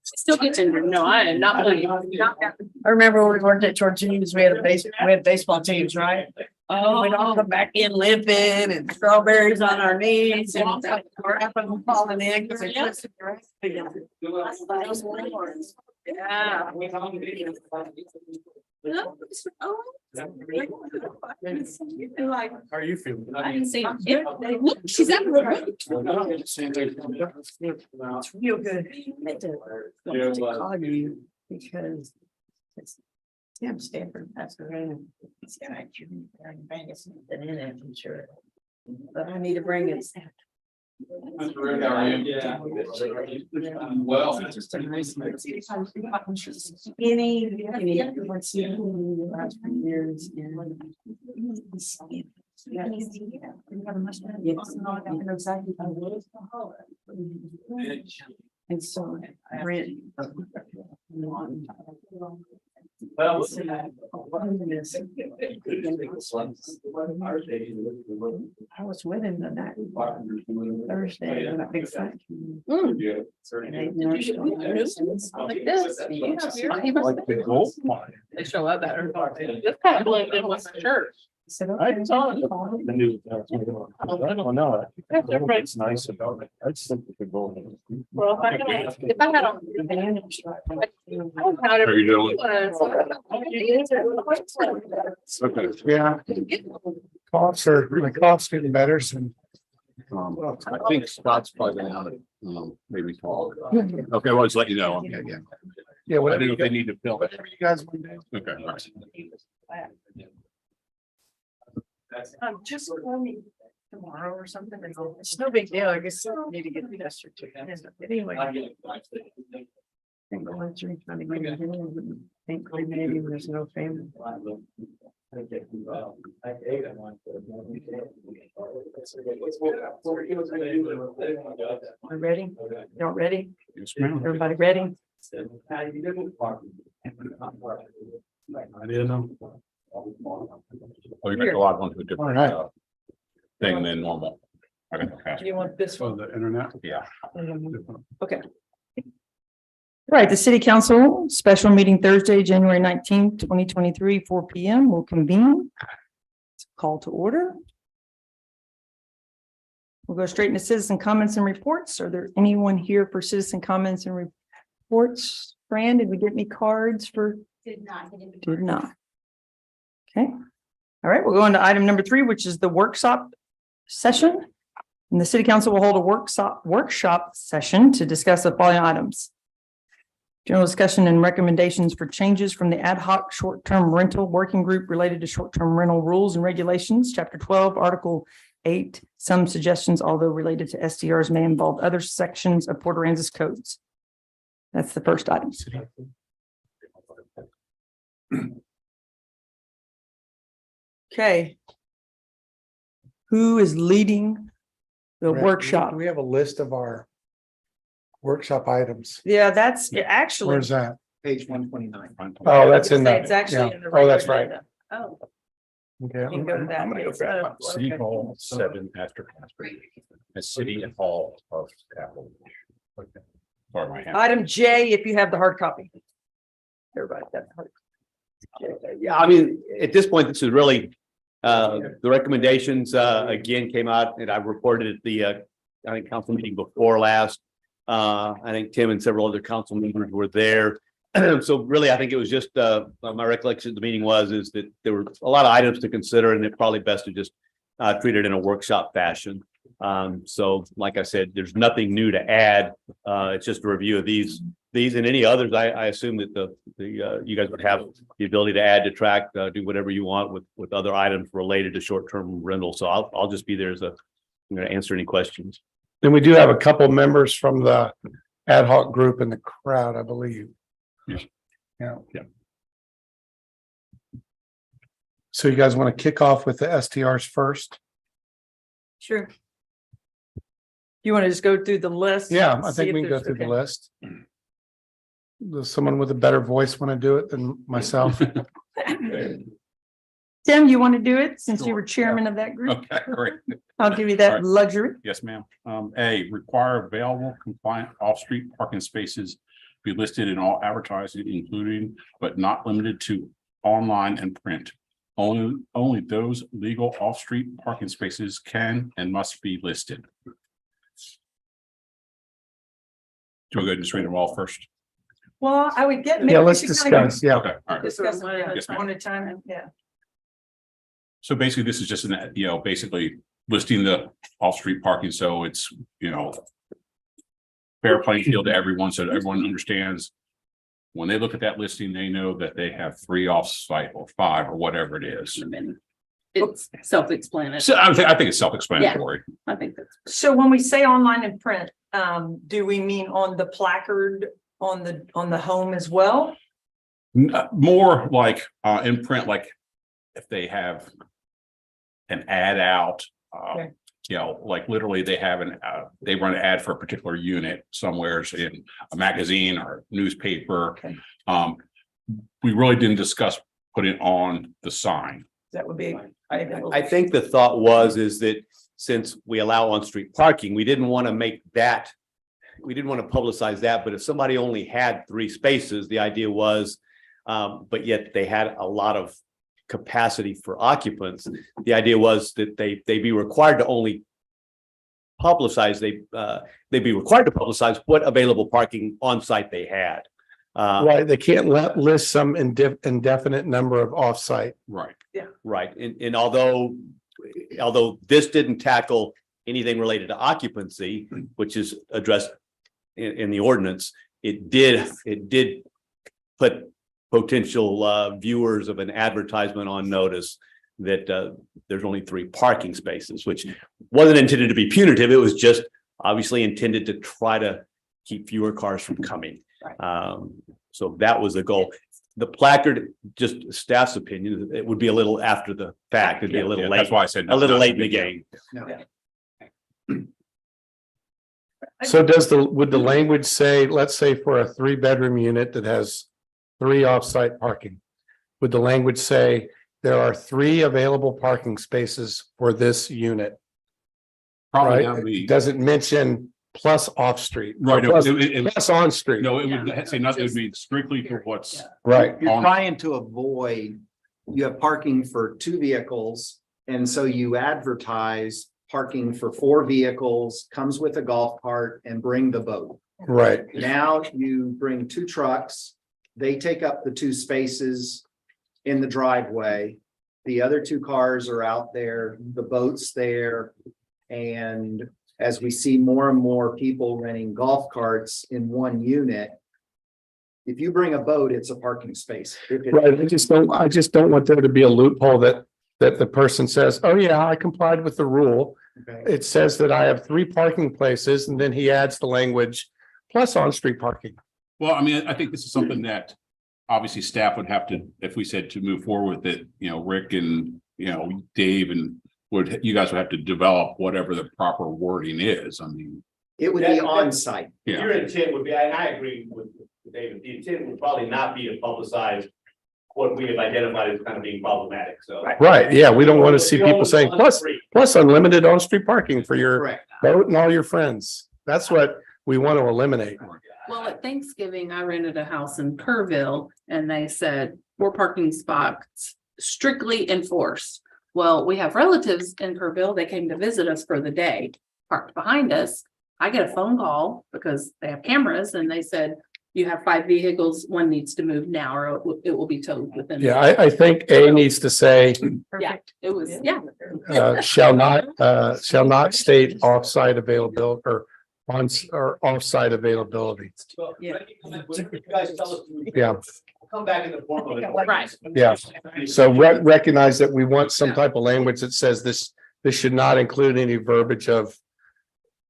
Still get to no, I am not playing. I remember when we worked at Tortini's, we had baseball teams, right? Oh, We'd all come back in limping and strawberries on our knees and we're up and falling in because they twisted their ankles. Yeah. Like, How are you feeling? I didn't see it. Look, she's at the It's real good. I meant to call you because it's Tim Stanford passed away. He's got actually bring us something in it, I'm sure. But I need to bring it. Well. Just a nice. Skinny. Last few years. And so I read. Well. I was with him the night Thursday. And a big fight. And they nursed him. Like this. Like the gold mine. They show up better. This kind of blended in with my shirt. I said, I okay. saw it. The new. I don't know. It's nice about it. I just think the gold. Well, if I had on. How are you doing? Okay. Yeah, my cough's getting better, so. I think Scott's probably out of, maybe talk. Okay, well, just let you know. Okay, yeah. Yeah, I whatever didn't know you if they guys, need to film it. whatever you guys want to do. Okay. All right. Just call me tomorrow or something. It's no big deal. I guess I need to get the test or two. Anyway. I think the ones you're trying to get in here, I wouldn't think maybe there's no family. We're ready? Y'all ready? Yes, ma'am. Everybody ready? I didn't know. Oh, you're gonna go out onto a different All right. thing than normal. I got the Do password. you want this For one? the internet. Yeah. Okay. Right, the city council special meeting Thursday, January 19th, 2023, 4 p.m. will convene. Call to order. We'll go straight into citizen comments and reports. Are there anyone here for citizen comments and reports? Fran, did we get any cards for? Did not get into. Did not. Okay. All right, we'll go into item number 3, which is the workshop session. And the city council will hold a workshop session to discuss the following items. General discussion and recommendations for changes from the ad hoc short-term rental working group related to short-term rental rules and regulations, chapter 12, article 8. Some suggestions, although related to SDRs, may involve other sections of Port Aransas codes. That's the first item. Okay. Who is leading the Brett, workshop? We have a list of our workshop items. Yeah, that's actually. Where's that? Page 129. Oh, that's in It's the, actually yeah. in the. Oh, that's regular right. agenda. Oh. Okay. You can go to that. I'm gonna go grab my City Okay. Hall 7 Astor Casper. A city and hall of capital. Okay. Sorry, my hand. Item J, if you have the hard copy. Everybody, got the hard. Yeah, I mean, at this point, this is really, the recommendations, again, came out and I reported at the, I think, council meeting before last. I think Tim and several other council members were there. So really, I think it was just, my recollection of the meeting is that there were a lot of items to consider and it's probably best to just treat it in a workshop fashion. So like I said, there's nothing new to add. It's just a review of these and any others. I assume that you guys would have the ability to add, detract, do whatever you want with other items related to short-term rental. So I'll just be there as I'm going to answer any questions. Then we do have a couple members from the ad hoc group in the crowd, I believe. Yes. Yeah. Yeah. So you guys want to kick off with the STRs first? Sure. You want to just go through the list? Yeah, I See think if we can go there's- through the okay. list. Does someone with a better voice want to do it than myself? Tim, you want to do it since you Sure, were chairman of that group? Okay, great. I'll give you All that right. luxury. Yes, ma'am. A, require available compliant off-street parking spaces be listed in all advertising, including but not limited to online and print. Only those legal off-street parking spaces can and must be listed. Do we go ahead and just read them all first? Well, I would get. Yeah, let's discuss. Yeah. Okay, all right. Discuss Yes, ma'am. one at a time, yeah. So basically, this is just basically listing the off-street parking, so it's, fair playing field to everyone, so that everyone understands. When they look at that listing, they know that they have 3 off-site or 5 or whatever it is. It's self-explanatory. So I think it's self-explanatory. I think that's. So when we say online and print, do we mean on the placard, on the home as well? More like in print, like if they have an ad out, Okay. like literally they have they run an ad for a particular unit somewhere in a magazine or newspaper. Okay. We really didn't discuss putting it on the sign. That would be. I think the thought is that since we allow on-street parking, we didn't want to publicize that, but if somebody only had 3 spaces, the idea was, but yet they had a lot of capacity for occupants. The idea was that they'd be required to only publicize, they'd be required to publicize what available parking on site they had. Right, they can't list some indefinite number of off-site. Right. Right, and although this didn't tackle anything related to occupancy, which is addressed in the ordinance, it did put potential viewers of an advertisement on notice that there's only 3 parking spaces, which wasn't intended to be punitive. It was just obviously intended to try to keep fewer cars from coming. So that was the goal. The placard, just staff's opinion, it would be a little after the fact. It'd be a little late. That's why I said. A little late in the game. So would the language say, let's say for a 3-bedroom unit that has 3 off-site parking? Would the language say there are 3 available parking spaces for this unit? Probably Right? that would be. It doesn't mention plus off-street. Right. No, Plus plus on-street. no, it would say nothing. It would be strictly for what's. Right. You're On- trying to avoid, you have parking for 2 vehicles, and so you advertise parking for 4 vehicles, comes with a golf cart, and bring the boat. Right. Now you bring 2 trucks, they take up the 2 spaces in the driveway. The other 2 cars are out there, the boat's there, and as we see more and more people renting golf carts in 1 unit, if you bring a boat, it's a parking space. If it- Right, I just don't want there to be a loophole that the person says, oh yeah, I complied with the rule. Okay. It says that I have 3 parking places, and then he adds the language plus on-street parking. Well, I mean, I think this is something that obviously staff would have to, if we said to move forward with it, Rick and, Dave and you guys would have to develop whatever the proper wording is. I mean, It would be on site. yeah. Your intent would be, and I agree with David, the intent would probably not be to publicize what we have identified as kind of being problematic, so. Right, yeah, we don't want to see people saying plus unlimited on-street parking for your Correct. boat and all your friends. That's what we want to eliminate. Well, at Thanksgiving, I rented a house in Kerrville and they said 4 parking spots strictly enforced. Well, we have relatives in Kerrville. They came to visit us for the day, parked behind us. I get a phone call because they have cameras and they said, you have 5 vehicles, 1 needs to move now or it will be towed within. Yeah, I think A needs to say, Yeah, it was, shall not state off-site availability or off-site availability. Yeah. You guys tell us. Yeah. Come back in the form of. Right. Yeah. So recognize that we want some type of language that says this should not include any verbiage of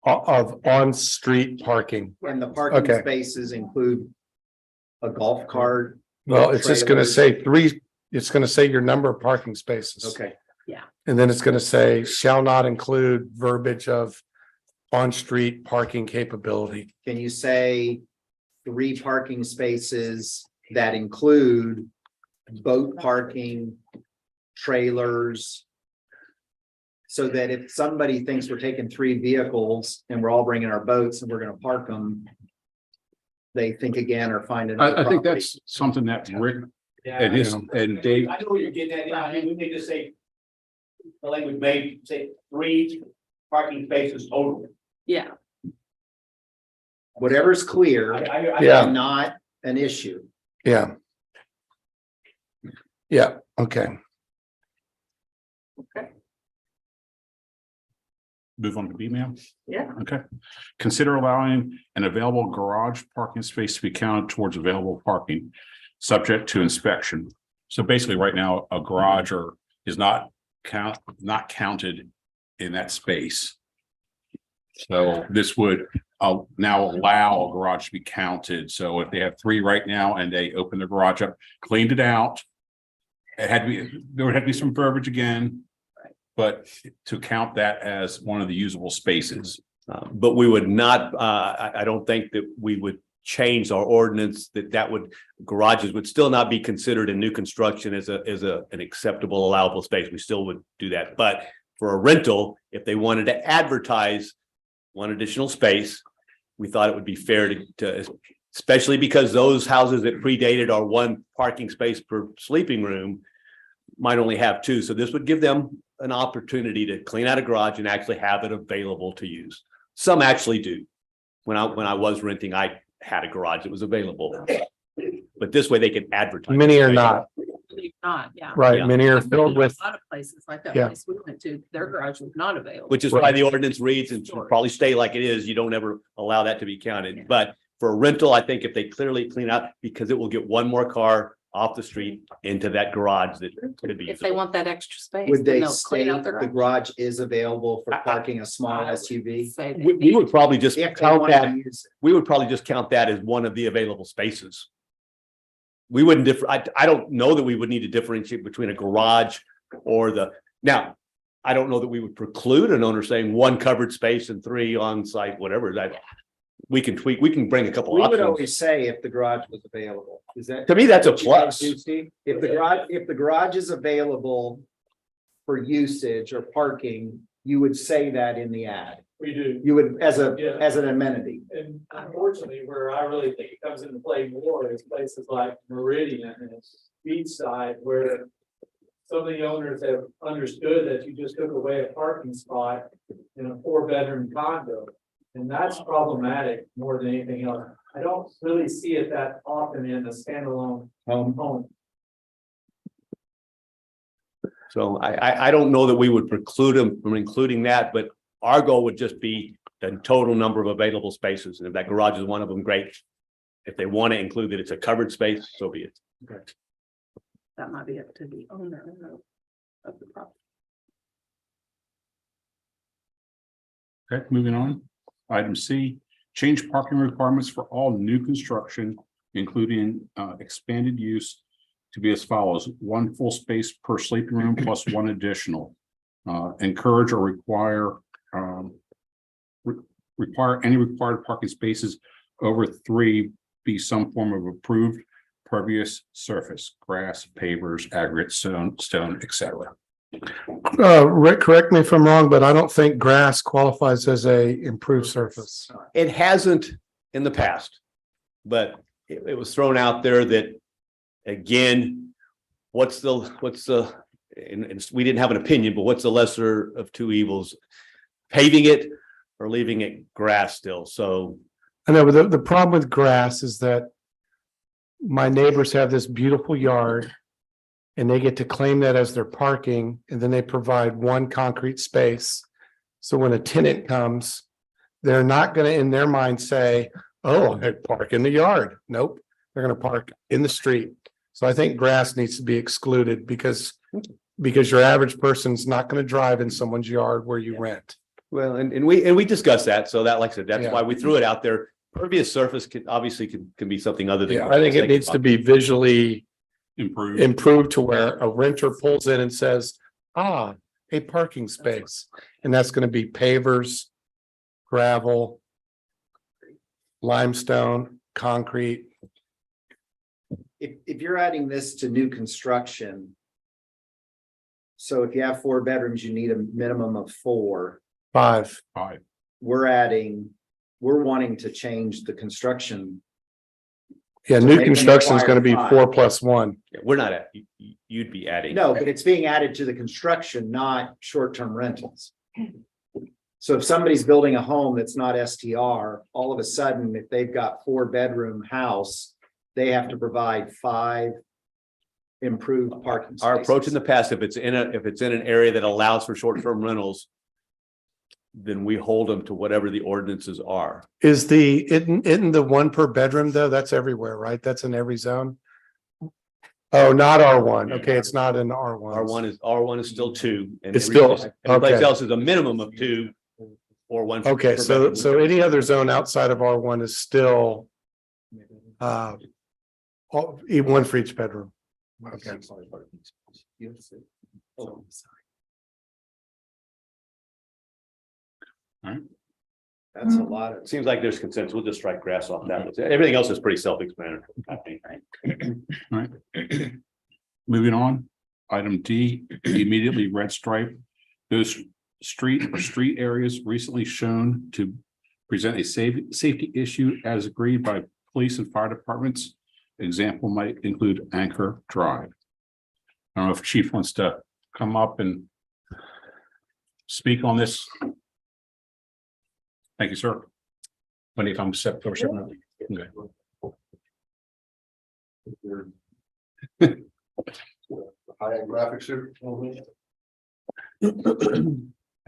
on-street parking. And the parking Okay. spaces include a golf cart. Well, it's just gonna trailers. say 3, it's gonna say your number of parking spaces. Okay, And then it's gonna say shall not include verbiage of on-street parking capability. can you say 3 parking spaces that include boat parking, trailers. So that if somebody thinks we're taking 3 vehicles and we're all bringing our boats and we're gonna park them, they think again or find another I think property. that's something that Rick Yeah, and his and Dave, I know what you're getting at. I mean, we need to say. The language may say 3 parking spaces total. Yeah, Whatever's clear Yeah. and not an issue. Yeah. Yeah, okay. move on to B, ma'am. yeah. Okay. Consider allowing an available garage parking space to be counted towards available parking, subject to inspection. So basically, right now, a garage is not counted in that space. So this would now allow a garage to be counted. So if they have 3 right now and they open the garage up, cleaned it out, there would have to be some verbiage again. But to count that as one of the usable spaces. But we would not, I don't think that we would change our ordinance garages would still not be considered in new construction as an acceptable allowable space. We still would do that. But for a rental, if they wanted to advertise one additional space, we thought it would be fair to especially because those houses that predated our 1 parking space per sleeping room might only have 2. So this would give them an opportunity to clean out a garage and actually have it available to use. Some actually do. When I was renting, I had a garage that was available. But this way they can advertise. Many are not, Not, yeah. right? Yeah. Many are filled with, A lot of places like that Yeah. place we went to, their garage was not available. Which is why the ordinance reads and should probably stay like it is. You don't ever allow that to be counted. But for a rental, I think if they clearly clean out, because it will get 1 more car off the street into that garage that could be If they usable. want that extra space. Would then they they'll state clean out their the garage. garage is available for parking a small I would SUV? say they We need would probably just If they count wanted that. to use it. We would probably just count that as one of the available spaces. We wouldn't I don't know that we would need to differentiate between a garage or now, I don't know that we would preclude an owner saying 1 covered space and 3 on site, whatever that. We can tweak, we can bring a couple We would options. always say if the garage was available. Is that? To me, that's a what you guys plus. do, Steve? If the garage is available for usage or parking, you would say that in the ad. We do, You would, as Yeah. an amenity. and unfortunately, where I really think it comes into play more is places like Meridian and Beachside, where some of the owners have understood that you just took away a parking spot in a 4-bedroom condo. And that's problematic more than anything else. I don't really see it that often in a standalone home. So I don't know that we would preclude them from including that, but our goal would just be the total number of available spaces. And if that garage is one of them, great. If they want to include that it's a covered space, so be it. That might be up to the owner of the property. Okay, moving on. Item C, change parking requirements for all new construction, including expanded use to be as follows: 1 full space per sleeping room plus 1 additional. Encourage or require any required parking spaces over 3 be some form of approved pervious surface, grass, pavers, aggregate, stone, etc. Rick, correct me if I'm wrong, but I don't think grass qualifies as a improved surface. It hasn't in the past, but it was thrown out there that, again, and we didn't have an opinion, but what's the lesser of 2 evils? Paving it or leaving it grass still? So I know, but the problem with grass is that my neighbors have this beautiful yard and they get to claim that as their parking, and then they provide 1 concrete space. So when a tenant comes, they're not gonna, in their mind, say, oh, I park in the yard. Nope, they're gonna park in the street. So I think grass needs to be excluded because your average person's not gonna drive in someone's yard where you rent. well, and we discussed that. So that, like I said, that's Yeah. why we threw it out there. Pervious surface can be something other than. Yeah, I think it needs to be visually Improve. improved to where a renter pulls in and says, a parking space. And that's gonna be pavers, gravel, limestone, concrete. If you're adding this to new construction, So if you have 4 bedrooms, you need a minimum of 4. 5. Five. We're wanting to change the construction. Yeah, To new make them construction is going to be require 4 5. plus 1. Yeah, we're not at, you'd be adding. No, but it's being added to the construction, not short-term rentals. So if somebody's building a home that's not STR, all of a sudden, if they've got 4-bedroom house, they have to provide 5 improved parking spaces. Our approach in the past, if it's in an area that allows for short-term rentals, then we hold them to whatever the ordinances are. Isn't the 1 per bedroom though? That's everywhere, right? That's in every zone. Oh, not R1. Okay, it's not in R1. R1 is still 2. And It's still- every place okay. else is a minimum of 2 or 1. Okay, per so bedroom. any other zone outside of R1 is still 1 for each bedroom. Okay. That's a lot of. It seems like there's consensus. We'll just strike grass off that. Everything else is pretty self-explanatory, I think. Moving on, item D, immediately red stripe. Those street areas recently shown to present a safety issue as agreed by police and fire departments. Example might include Anchor Drive. I don't know if Chief wants to come up and speak on this. Thank you, sir. When you come step over. Okay. High-end graphics here.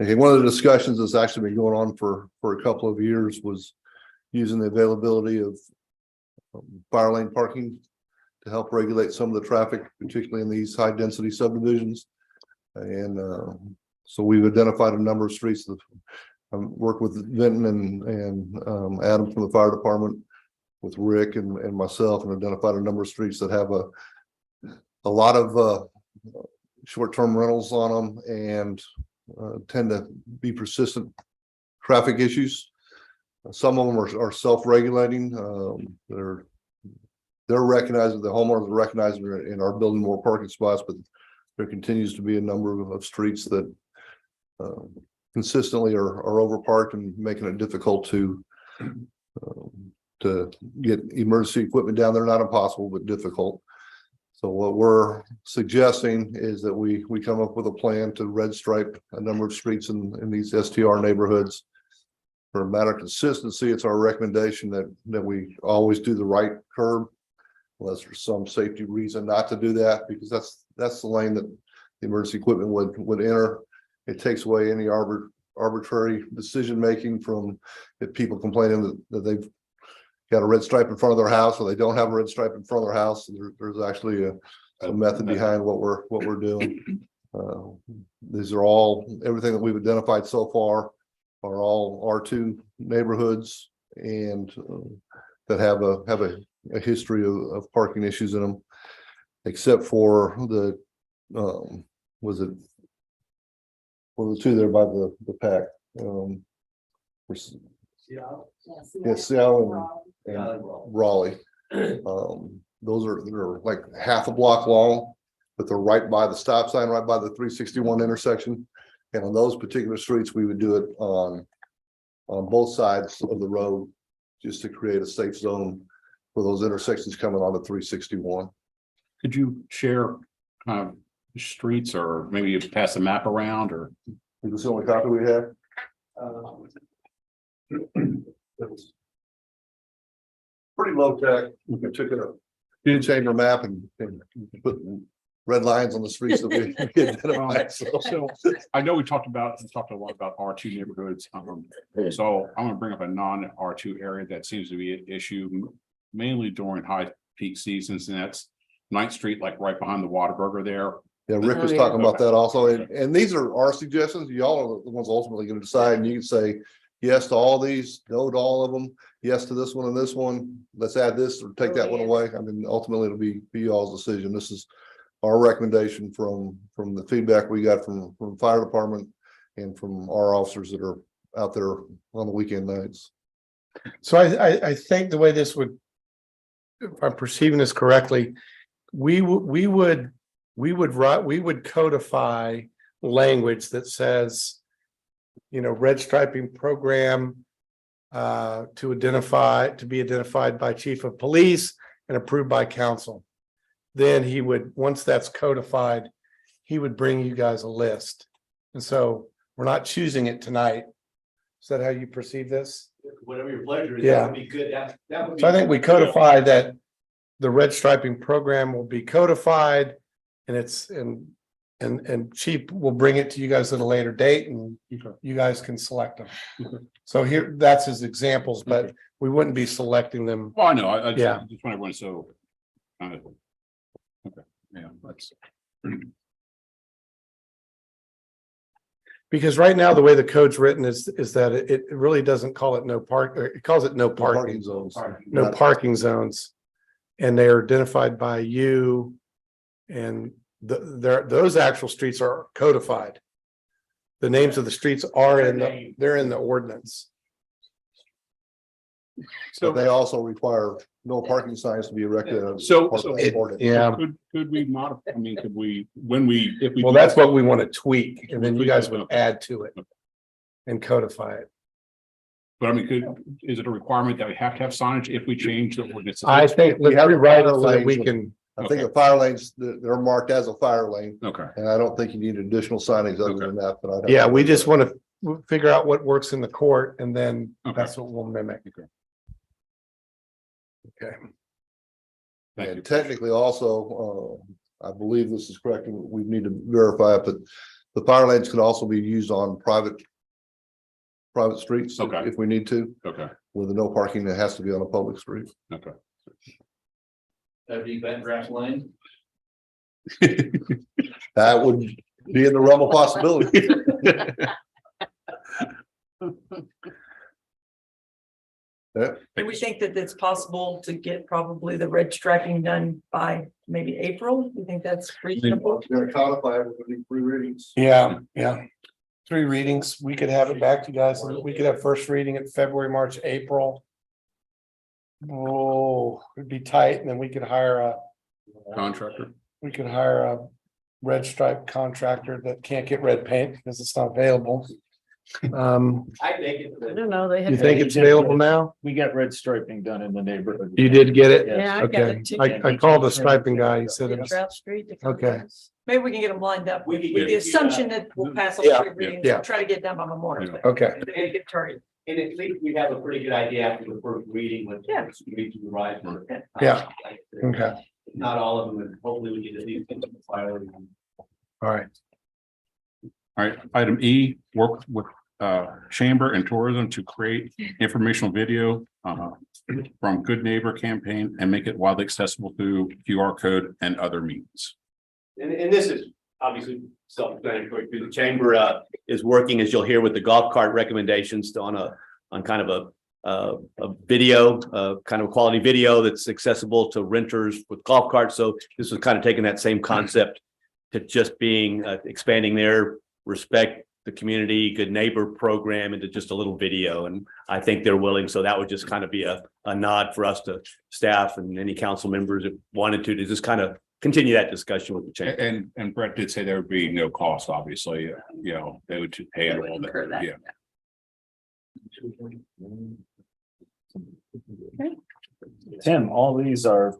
Okay, one of the discussions that's actually been going on for a couple of years was using the availability of fire lane parking to help regulate some of the traffic, particularly in these high-density subdivisions. And so we've identified a number of streets that work with Vinton and Adam from the fire department, with Rick and myself, and identified a number of streets that have a lot of short-term rentals on them and tend to be persistent traffic issues. Some of them are self-regulating. They're recognizing, the homeowners are recognizing and are building more parking spots, but there continues to be a number of streets that consistently are overparked and making it difficult to get emergency equipment down there. Not impossible, but difficult. So what we're suggesting is that we come up with a plan to red stripe a number of streets in these STR neighborhoods. For a matter of consistency, it's our recommendation that we always do the right curb, unless there's some safety reason not to do that, because that's the lane that the emergency equipment would enter. It takes away any arbitrary decision making from if people complaining that they've got a red stripe in front of their house, or they don't have a red stripe in front of their house. There's actually a method behind what we're doing. These are all, everything that we've identified so far are all R2 neighborhoods and that have a history of parking issues in them, except for the was it well, the 2 there by the pack. Seattle and Raleigh. They're like half a block long, but they're right by the stop sign, right by the 361 intersection. And on those particular streets, we would do it on both sides of the road, just to create a safe zone for those intersections coming on the 361. Could you share streets, or maybe you pass the map around, or? Is this the only copy we have? Pretty low tech. We took a chamber map and put red lines on the streets that we identified. So I know we talked a lot about R2 neighborhoods. So I'm gonna bring up a non-R2 area that seems to be an issue mainly during high peak seasons, and that's 9th Street, like right behind the Whataburger there. Yeah, Rick was talking about that also. And these are our suggestions. Y'all are the ones ultimately going to decide, and you can say yes to all these, no to all of them, yes to this one and this one. Let's add this or take that one away. I mean, ultimately it'll be y'all's decision. This is our recommendation from the feedback we got from fire department and from our officers that are out there on the weekend nights. So I think the way this would, if I'm perceiving this correctly, we would we would codify language that says, red striping program to be identified by chief of police and approved by council. Then he would, once that's codified, he would bring you guys a list. And so we're not choosing it tonight. Is that how you perceive this? Whatever your pleasure is, Yeah. that would be good. That would be. So I think we codify that the red striping program will be codified and and chief will bring it to you guys at a later date and you guys can select them. So here, that's his examples, but we wouldn't be selecting them. Well, I know, I Yeah. just want everyone so. Okay, yeah, that's. Because right now, the way the code's written is that it really doesn't call it no park, or it calls it no Parking parking, zones. no parking zones. And they're identified by you. And those actual streets are codified. The names of the streets are they're in the ordinance. But they also require no parking signs to be erected. So- Yeah, Could we modify, I mean, if we. well, that's what we want to tweak, and then you guys would add to it. And codify it. But I mean, is it a requirement that we have to have signage if we change the ordinance? I think, let's have rewrite it fire so that we lanes. can, I think the fire lanes, they're marked as a fire lane, Okay, and I don't think you need additional signage other than that, but I. don't- yeah, we just want to figure out what works in the court, and then Okay. that's what we'll mimic. Okay. Okay. thank you. And technically also, I believe this is correct, and we need to verify it, but the fire lanes can also be used on private streets. Okay. If we need to, Okay, with the no parking, that has to be on a public street. okay. That'd be Bent Grass Lane. That would be in the realm of possibility. Do we think that it's possible to get probably the red striping done by maybe April? You think that's reasonable? We're gonna codify it with the 3 readings. Yeah, yeah. 3 readings, we could have it back to you guys, and we could have first reading in February, March, April. Oh, it'd be tight, and then we could hire a red stripe contractor that can't get red paint because it's not available. I think it's. I don't know, they You had. think it's available now? We got red striping done in the neighborhood. You did get it? Yeah, I got Okay, it too. I called the striping guy, he said it was, Trout Street. to come Okay. close. Maybe we can get them lined up We with could the get it, assumption that we'll pass all Yeah, 3 readings, yeah. and try to get done by Memorial Day. okay, They get targeted. And at least we have a pretty good idea after the first reading what. Yeah. We to the right. Yeah. okay, Not all of them, and hopefully we can at least get them filed. all right. All right, item E, work with Chamber and Tourism to create informational video from Good Neighbor campaign and make it widely accessible through QR code and other means. And this is obviously self-explanatory through the chamber is working, as you'll hear, with the golf cart recommendations on kind of a video, kind of a quality video that's accessible to renters with golf carts. So this was kind of taking that same concept to just being expanding their respect the community, good neighbor program into just a little video. And I think they're willing. So that would just kind of be a nod for us to staff and any council members that wanted to just kind of continue that discussion with the chamber. And Brett did say there would be no cost, obviously, they would pay it all Incur that. that, yeah. Tim, all these are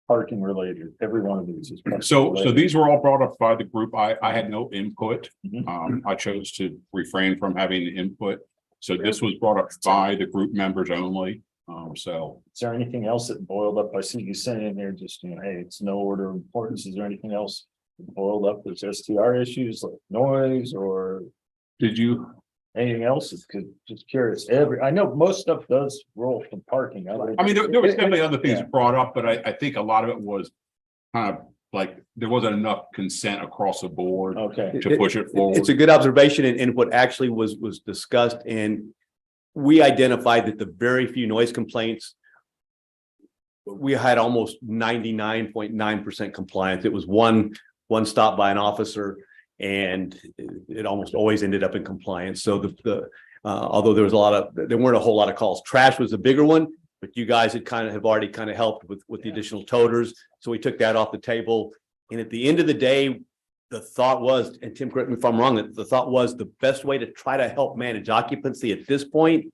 parking related. Every one of these is. parking So related. these were all brought up by the group. I had no input. Mhm. I chose to refrain from having input. So this was brought up by the group members only. So Is there anything else that boiled up? I see you saying in there just, hey, it's no order of importance. Is there anything else boiled up? There's STR issues like noise or did you, anything else? It's just curious. I know most stuff does roll from parking. I mean, there was definitely other things Yeah. brought up, but I think a lot of it was kind of like, there wasn't enough consent across the board Okay. to push it forward. It's a good observation and what actually was discussed, and we identified that the very few noise complaints. We had almost 99.9% compliance. It was one stop by an officer, and it almost always ended up in compliance. So although there weren't a whole lot of calls. Trash was a bigger one, but you guys have already helped with the additional toters. So we took that off the table. And at the end of the day, the thought was, and Tim, correct me if I'm wrong, that the thought was the best way to try to help manage occupancy at this point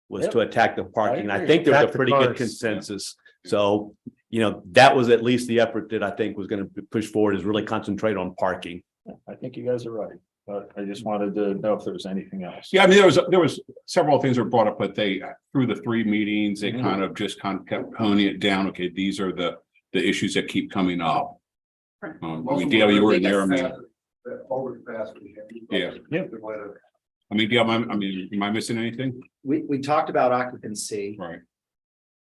was to attack the parking. And I agree. think there's a Attack the pretty good cars. consensus. So, that was at least the effort that I think was going to push forward, is really concentrate on parking. I think you guys are right, but I just wanted to know if there was anything else. Yeah, I mean, there was several things that were brought up, but through the 3 meetings, they kind of kept honing it down. Okay, these are the issues that keep coming up. I mean, Dale, you were in there, I mean, yeah. Yeah. I mean, Dale, am I missing anything? We talked about occupancy, Right.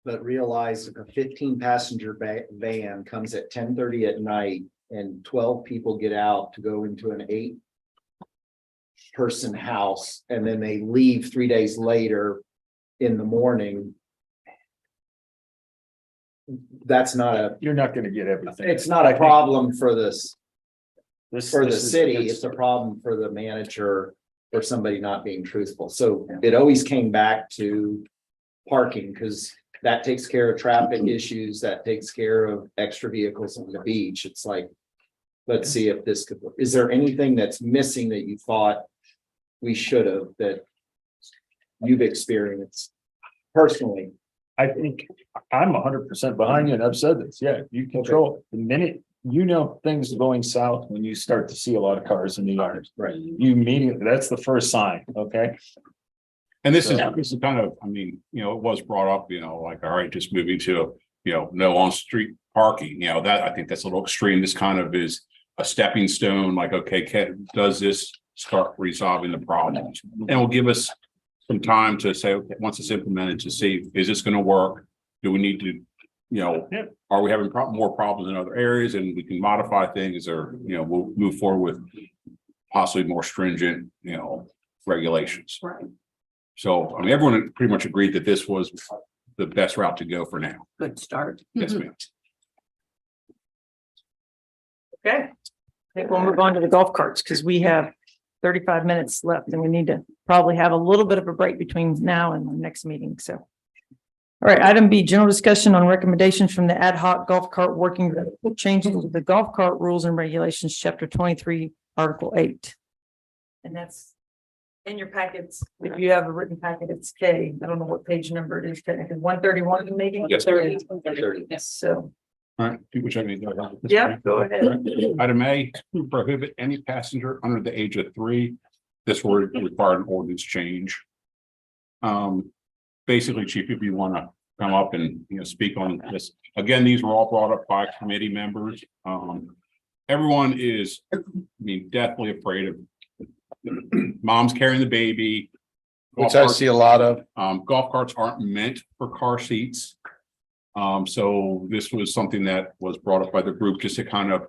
but realized if a 15-passenger van comes at 10:30 at night and 12 people get out to go into an 8-person house, and then they leave 3 days later in the morning. That's not You're not gonna get everything. it's not a problem for this, This- for the this is- city. It's a problem for the manager or somebody not being truthful. So it always came back to parking, because that takes care of traffic issues, that takes care of extra vehicles on the beach. It's like, let's see if this could, is there anything that's missing that you thought we should have, that you've experienced personally? I think I'm 100% behind you, and I've said this, yeah, you control it. The minute things going south, when you start to see a lot of cars in the yard. Right. You immediately, that's the first sign, okay? And this is So- kind of, I mean, it was brought up, like, all right, just moving to, no on-street parking, that, I think that's a little extreme. This kind of is a stepping stone, like, okay, does this start resolving the problems? And will give us some time to say, okay, once it's implemented, to see, is this gonna work? Do we need to, are we having more problems in other areas, and we can modify things, or, we'll move forward with possibly more stringent, regulations. Right. So, I mean, everyone pretty much agreed that this was the best route to go for now. Good start. Yes, ma'am. Okay. I think we'll move on to the golf carts, because we have 35 minutes left, and we need to probably have a little bit of a break between now and the next meeting, so. All right, item B, general discussion on recommendations from the ad hoc golf cart working group, changing to the golf cart rules and regulations, chapter 23, article 8. And that's in your packets. If you have a written packet, it's K. I don't know what page number it is, technically 131 maybe? Yes. 30. Yes, so, All right, which I mean. yeah, go ahead. Item A, prohibit any passenger under the age of 3. This will require an ordinance change. Basically, Chief, if you want to come up and, speak on this, again, these were all brought up by committee members. Everyone is, deathly afraid of mom's carrying the baby. Which I see a lot of. Golf carts aren't meant for car seats. So this was something that was brought up by the group, just to kind of,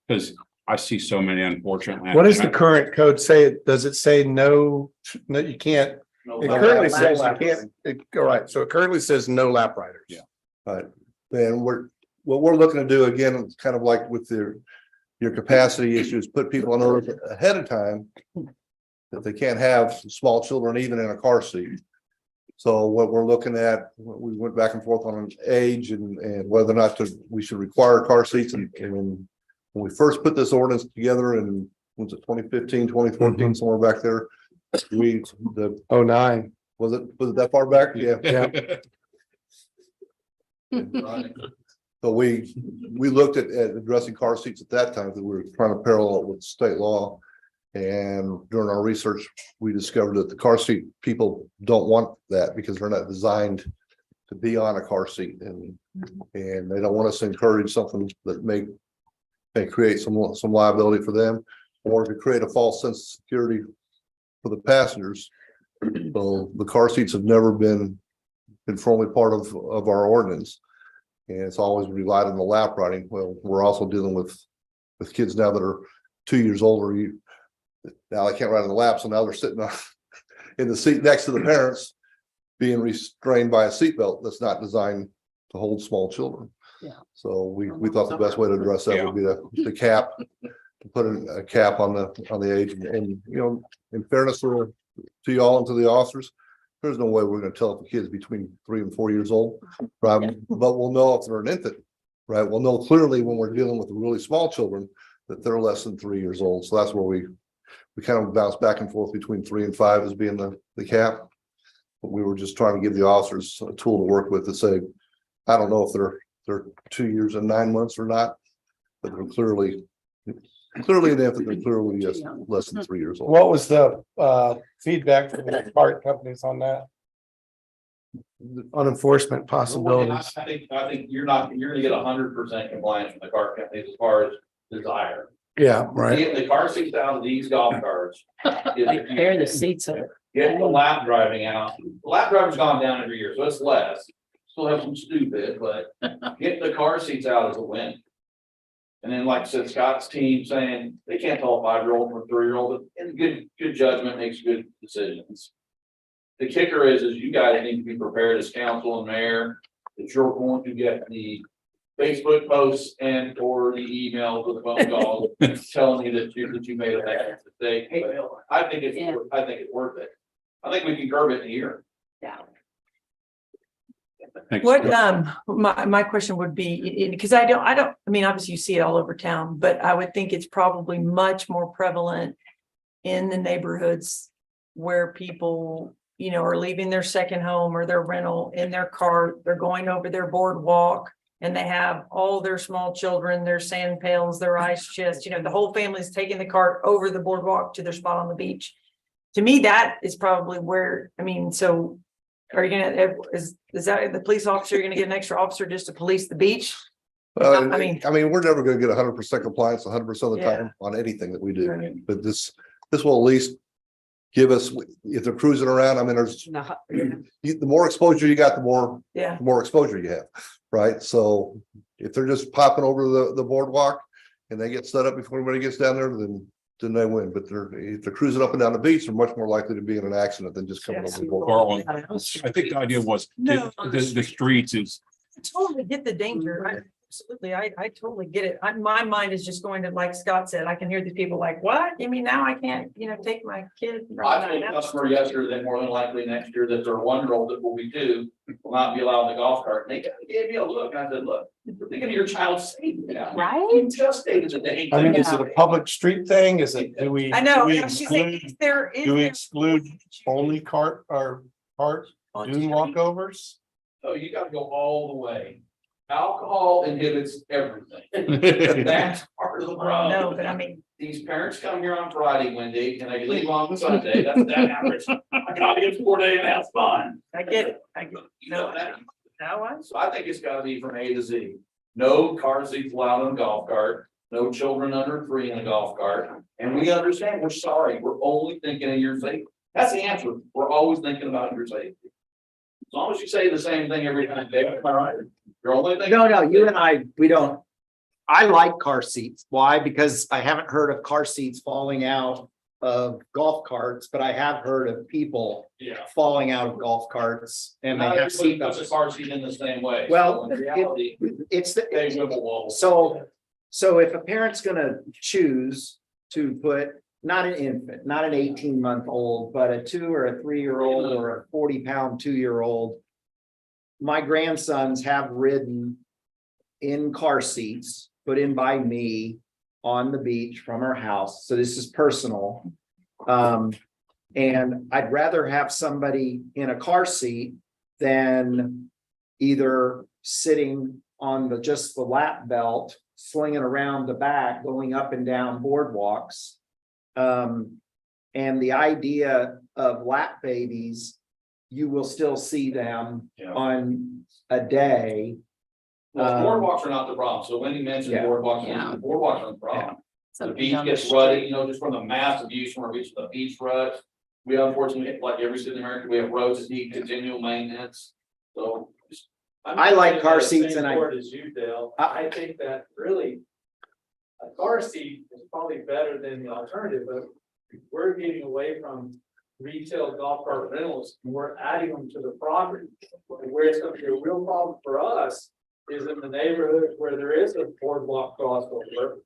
because I see so many, unfortunately. What does the current code say? Does it say no, you can't? It currently says you can't, all right, so it currently says no lap riders. Yeah. Right, then what we're looking to do again, it's kind of like with your capacity issues, put people on notice ahead of time that they can't have small children even in a car seat. So what we're looking at, we went back and forth on an age and whether or not we should require car seats. And when we first put this ordinance together in, was it 2015, 2014, somewhere back there? The 09. was it that far back? Yeah. So we looked at addressing car seats at that time, because we were trying to parallel it with state law. And during our research, we discovered that the car seat people don't want that, because they're not designed to be on a car seat, and they don't want us to encourage something that may create some liability for them, or to create a false sense of security for the passengers. So the car seats have never been formally part of our ordinance. And it's always relied on the lap riding. Well, we're also dealing with kids now that are 2 years older. Now they can't ride on the lap, so now they're sitting in the seat next to the parents, being restrained by a seatbelt that's not designed to hold small children. Yeah. So we thought the best way to address that would be to cap, to put a cap on the age, and in fairness to y'all and to the officers, there's no way we're going to tell if the kid's between 3 and 4 years old driving, but we'll know if they're an infant right? Well, no, clearly when we're dealing with really small children, that they're less than 3 years old. So that's where we kind of bounce back and forth between 3 and 5 as being the cap. But we were just trying to give the officers a tool to work with to say, I don't know if they're 2 years and 9 months or not, but they're clearly enough that they're clearly yes, less than 3 years old. What was the feedback from the cart companies on that? On enforcement possibilities. I think you're gonna get 100% compliance from the car companies as far as desire. Yeah, right. Getting the car seats out of these golf carts. Like tear the seats up. Get the lap driving out. The lap driving's gone down every year, so it's less. Still have some stupid, but get the car seats out is a win. And then, like I said, Scott's team saying they can't tell a 5-year-old from a 3-year-old, and good judgment makes good decisions. The kicker is you guys need to be prepared as council and mayor, that you're going to get the Facebook posts and or the emails or the phone calls telling you that you made a bad mistake. But I think it's worth it. I think we can curb it in a year. Thanks. What, my question would be, because I mean, obviously you see it all over town, but I would think it's probably much more prevalent in the neighborhoods where people, you know, are leaving their second home or their rental in their car, they're going over their boardwalk and they have all their small children, their sand pails, their ice chest, you know, the whole family's taking the cart over the boardwalk to their spot on the beach. To me, that is probably where, I mean, so are you gonna, is that the police officer, you're gonna get an extra officer just to police the beach? I mean, we're never gonna get 100% compliance 100% of the Yeah. time on anything that we do, Right. but this will at least give us, if they're cruising around, I mean, there's the more exposure you got, the more exposure you have, right? So if they're just popping over the boardwalk and they get set up before anybody gets down there, then they win. But if they're cruising up and down the beach, they're much more likely to be in an accident than just coming over the boardwalk. I think the idea was No, the streets is, I totally get the danger. Absolutely. I totally get it. My mind is just going to, like Scott said, I can hear these people like, what? You mean now I can't, you know, take my kid? I told a customer yesterday that more than likely next year that their 1-year-old that will be 2 will not be allowed in the golf cart. And they gave me a look. I said, look, you're thinking of your child's safety now. Right? You just stated that they. I mean, is it a public street thing? Is it, do we? I know. do we Yeah, she's saying, exclude- is there? Do we exclude only cart or dune walkovers? So you gotta go all the way. Alcohol inhibits everything. That's part of the problem. No, but I mean, These parents come here on Friday, Wendy, and they leave on Sunday. That's that average. I gotta get 4 days and that's fun. I get it. I get it. You know that. Now I. So I think it's gotta be from A to Z. No car seats allowed in a golf cart, no children under 3 in a golf cart. And we understand, we're sorry, we're only thinking of your safety. That's the answer. We're always thinking about your safety. As long as you say the same thing every time, David, am I right? You're only thinking. No, you and I, we don't. I like car seats. Why? Because I haven't heard of car seats falling out of golf carts, but I have heard of people Yeah. falling out of golf carts and they Not have everybody seat puts a belts. car seat in the same way. Well, So in reality, It's they the, wibble wobble. so if a parent's gonna choose to put not an infant, not an 18-month-old, but a 2 or a 3-year-old or a 40-pound 2-year-old. My grandsons have ridden in car seats put in by me on the beach from our house. So this is personal. And I'd rather have somebody in a car seat than either sitting on just the lap belt, slinging around the back, going up and down boardwalks. And the idea of lap babies, you will still see them Yeah. on a day. Well, boardwalks are not the problem. So Wendy mentioned Yeah. boardwalks, Yeah. boardwalks are the problem. The something beach down the gets street. rutted, you know, just from the massive use when we're reaching the beach ruts. We unfortunately, like every city in America, we have roads that need continual maintenance. So. I like car seats Same and I- board as you, Dale. I think that really a car seat is probably better than the alternative, but we're getting away from retail golf cart rentals and we're adding them to the property. And where it's gonna be a real problem for us is in the neighborhoods where there is a boardwalk crossover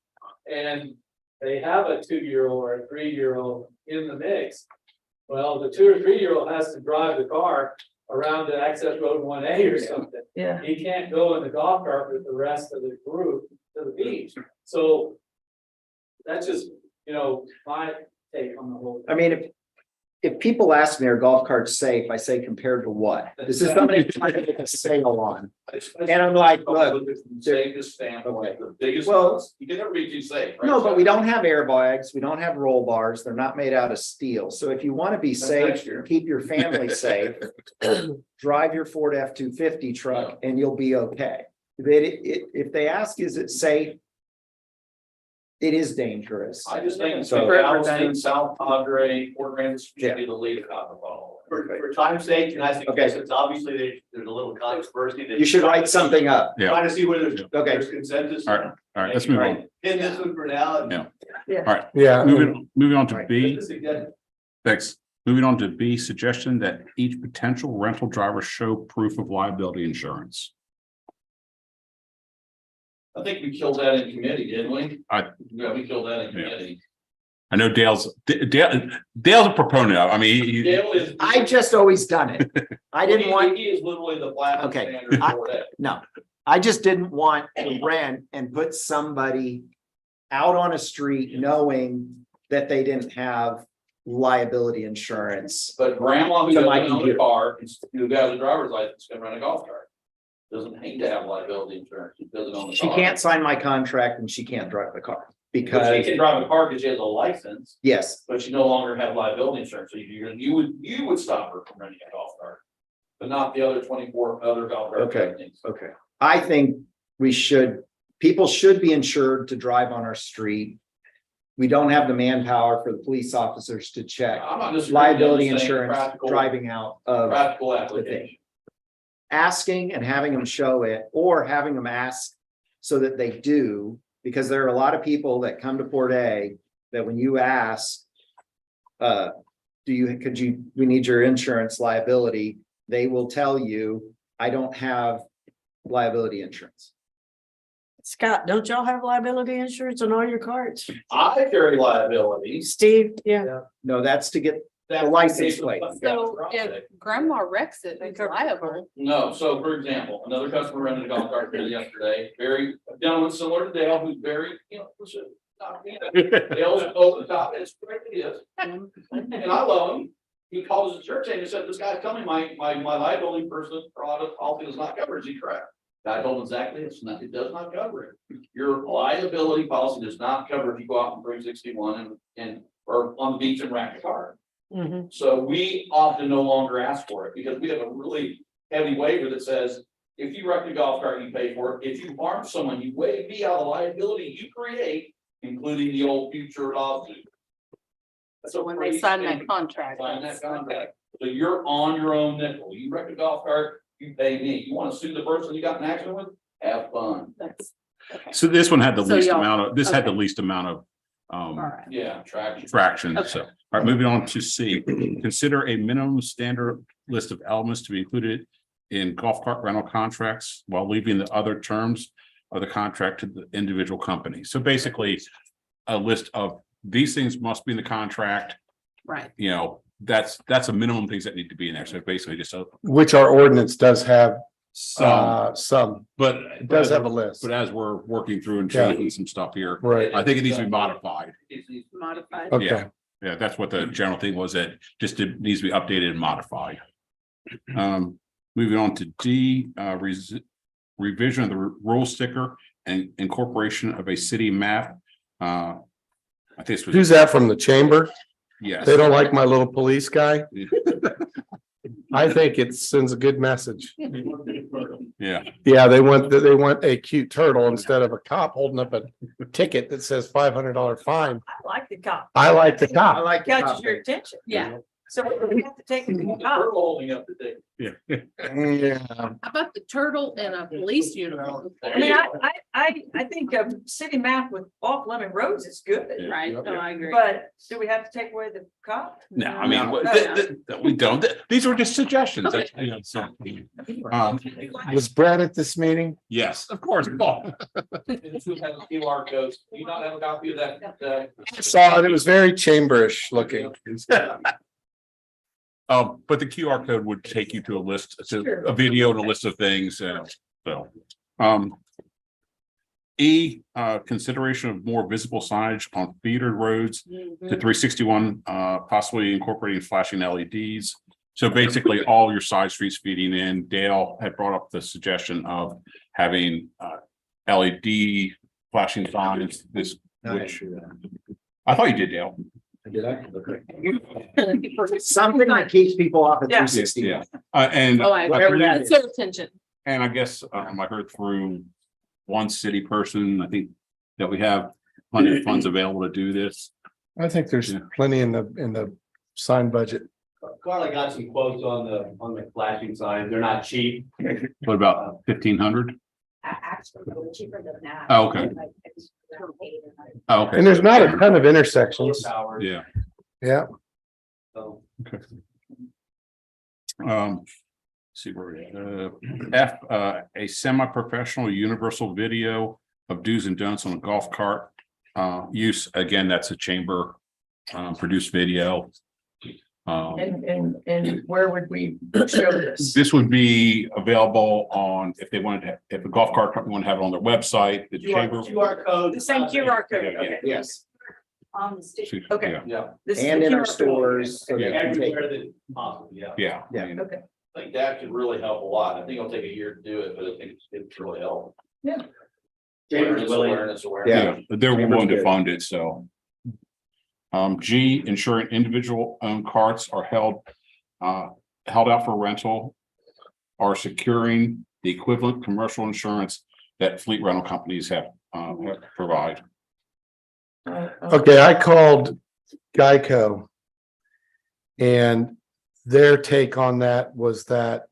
and they have a 2-year-old or a 3-year-old in the mix. Well, the 2 or 3-year-old has to drive the car around to access road 1A or something. Yeah. He can't go in the golf cart with the rest of the group to the beach. So that's just, my take on the whole. I mean, if people ask me, are golf carts safe? I say compared to what? This is somebody trying to get a sale on. And I'm like, look, Safest standpoint, the biggest Well- ones, you can never be too safe. right? no, but we don't have airbags. We don't have roll bars. They're not made out of steel. So if you want to be That's safe, next year. keep your family safe, drive your Ford F-250 truck and you'll be okay. If they ask, is it safe? It is dangerous. I just think So- Galveston, South Padre, Fort Francis should be the lead out of all. For time's sake, can I Okay. suggest, it's obviously there's a little controversy. that- You should write something up. Yeah. Trying to see whether Okay. there's consensus. All right, let's move on. Pin this one for now. and- Yeah. All right, Yeah. moving on to Right. B. Just a suggestion. Thanks. Moving on to B, suggestion that each potential rental driver show proof of liability insurance. I think we killed that in committee, didn't we? Yeah, we killed that in Yeah. committee. I know Dale's a proponent of, I mean, Dale is. I just always done it. I didn't want, He is literally the platinum Okay. standard for that. no, I just didn't want to rent and put somebody out on a street knowing that they didn't have liability insurance. But grandma who To my doesn't own a computer. car, who has a driver's license, can rent a golf cart. Doesn't need to have liability insurance, she doesn't own the She car. can't sign my contract and she can't drive the car But she because, can drive a car because she has a license, yes, but she no longer have liability insurance, so you would stop her from renting a golf cart. But not the other 24 other golf cart Okay. companies. okay. I think people should be insured to drive on our street. We don't have the manpower for the police officers to check I'm not disagreeing, liability I'm just saying insurance practical- driving out of. Practical application. Asking and having them show it or having them ask so that they do, because there are a lot of people that come to Port A that when you ask, we need your insurance liability, they will tell you, I don't have liability insurance. Scott, don't y'all have liability insurance on all your cards? I carry liability. Steve, yeah. No, that's to get, That license plate. So if grandma wrecks it, it's liable. No, so for example, another customer rented a golf cart here yesterday, a gentleman similar to Dale, who's very, Dale's over the top, it's great it is. And I love him. He calls the church and he said, this guy's telling me my liability person product policy does not cover. Is he correct? I told him exactly, it does not cover it. Your liability policy does not cover if you go out on 361 or on the beach and wreck a car. Mhm. So we often no longer ask for it because we have a really heavy waiver that says, if you wreck the golf cart, you pay for it. If you harm someone, you waive me out of the liability you create, including the old future lawsuit. So when they sign that contract. Sign that contract. So you're on your own nickel. You wreck a golf cart, you pay me. You want to sue the person you got in an accident with? Have fun. That's, okay. So this one had the So least y'all- amount of, this had the okay. least amount of All right. Yeah, traction. traction, Okay. so. All right, moving on to C, consider a minimum standard list of elements to be included in golf cart rental contracts while leaving the other terms of the contract to the individual company. So basically, a list of these things must be in the contract, Right. that's a minimum things that need to be in there. So basically just a Which our ordinance does have, some, but it does have a list, but as we're working through and Yeah. changing some stuff here, right? I think it needs to be modified. Modified. Okay, Yeah. Yeah, that's what the general thing was, that just it needs to be updated and modified. Moving on to D, revision of the rule sticker and incorporation of a city map. I think this was, who's that from the chamber? yes. They don't like my little police guy? I think it sends a good message. Yeah, Yeah, they want a cute turtle instead of a cop holding up a ticket that says $500 fine. I like the cop. I like the I cop. like. the Catches your topic. attention. Yeah. So we have to take it to the We're cop. holding up the thing. Yeah, How about the turtle in a police uniform? I mean, I think a city map with off limit roads is good, Right, no, I agree. but do we have to take away the cop? no, I mean, No. we don't, these were just suggestions. So, was Brad at this meeting? yes, of course, Paul. This one has a QR code. Do you not have a copy of that? I saw it. It was very chamberish looking. But the QR code would take you to a list, to Sure. a video and a list of things, so. Consideration of more visible signage on feeder roads to 361, possibly incorporating flashing LEDs. So basically, all your side streets feeding in. Dale had brought up the suggestion of having LED flashing signs, which I thought you did, Dale. Did I? Something that keeps people off at Yeah. 360. Yeah. And Oh, I remember that. It's their attention. And I guess I heard through one city person, I think that we have plenty of funds available to do this. I think there's Yeah. plenty in the sign budget. Carla got some quotes on the flashing signs. They're not cheap. What about 1,500? Actually, a little cheaper than that. Oh, okay. Oh, okay. And there's not a ton of intersections. Solar power, Yeah. Yeah. so. See where we F, a semi-professional universal video of do's and don'ts on a golf cart. Use, again, that's a chamber produced video. And where would we show this? This would be available on, if they wanted to, if a golf cart company wanted to have it on their website, the chamber. QR code. The same QR code, Yeah, okay. Yes, On the stick. Okay. Yeah, Yeah, This is and the in our QR code. stores. so they can take- everywhere that possible, yeah. yeah. Yeah. I mean, Okay, I think that could really help a lot. I think it'll take a year to do it, but I think it's really help. Chamber's willing. Awareness. Yeah, they're Chamber's willing to good. fund it, so. G, ensuring individual owned carts are held out for rental. Are securing the equivalent commercial insurance that fleet rental companies have provide. Okay, I called Geico. And their take on that was that.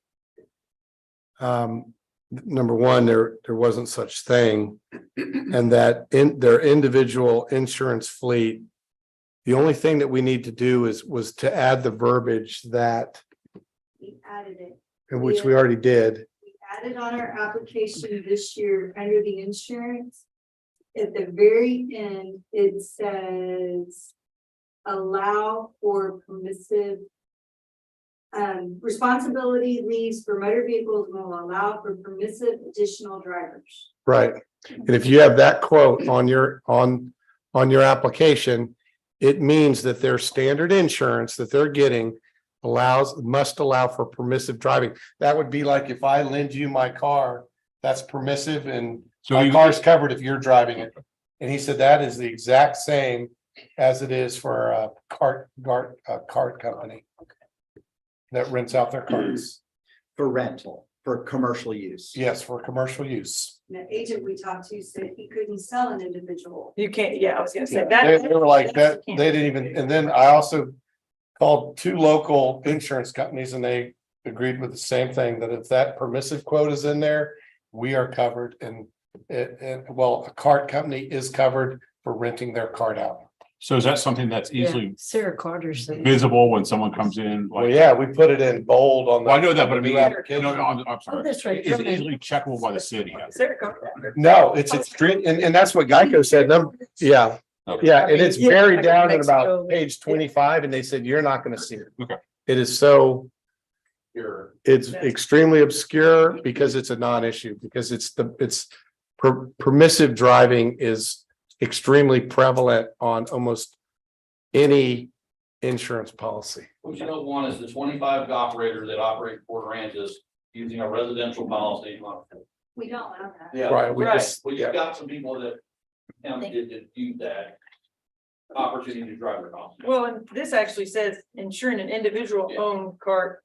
Number one, there wasn't such thing. And that in their individual insurance fleet. The only thing that we need to do was to add the verbiage that, We added it. which we already did. We added on our application this year under the insurance. At the very end, it says allow for permissive responsibility leaves for motor vehicles will allow for permissive additional drivers. Right. And if you have that quote on your application, it means that their standard insurance that they're getting must allow for permissive driving. That would be like if I lend you my car, that's permissive and So my you- car's covered if you're driving it. And he said that is the exact same as it is for a cart company that rents out their carts. For rental, for commercial use. Yes, for commercial use. The agent we talked to said he couldn't sell an individual. you can't, yeah, I was gonna say They that. they were like that, they didn't even, and then I also called two local insurance companies and they agreed with the same thing, that if that permissive quote is in there, we are covered and a cart company is covered for renting their cart out. So is that something that's easily Sarah Carter said. visible when someone comes in? Well, Like, yeah, we put it in bold on. well, I know that, but I the new mean, application. no, I'm sorry. Oh, that's right. Is it easily checkable by the city? Sarah Carter. No, it's extreme, and that's what Geico said, yeah, Okay. yeah, and it's Yeah, buried like down in Mexico. about page 25, and they said, you're not gonna see it. Okay. It is so, You're, it's extremely obscure because it's a non-issue, because permissive driving is extremely prevalent on almost any insurance policy. what you don't want is the 25 operators that operate Port Aransas using a residential policy. We don't allow that. Yeah. Right, we Right. just, Well, yeah, you've got some people that did use that opportunity to drive their car. Well, and this actually says ensuring an individual owned cart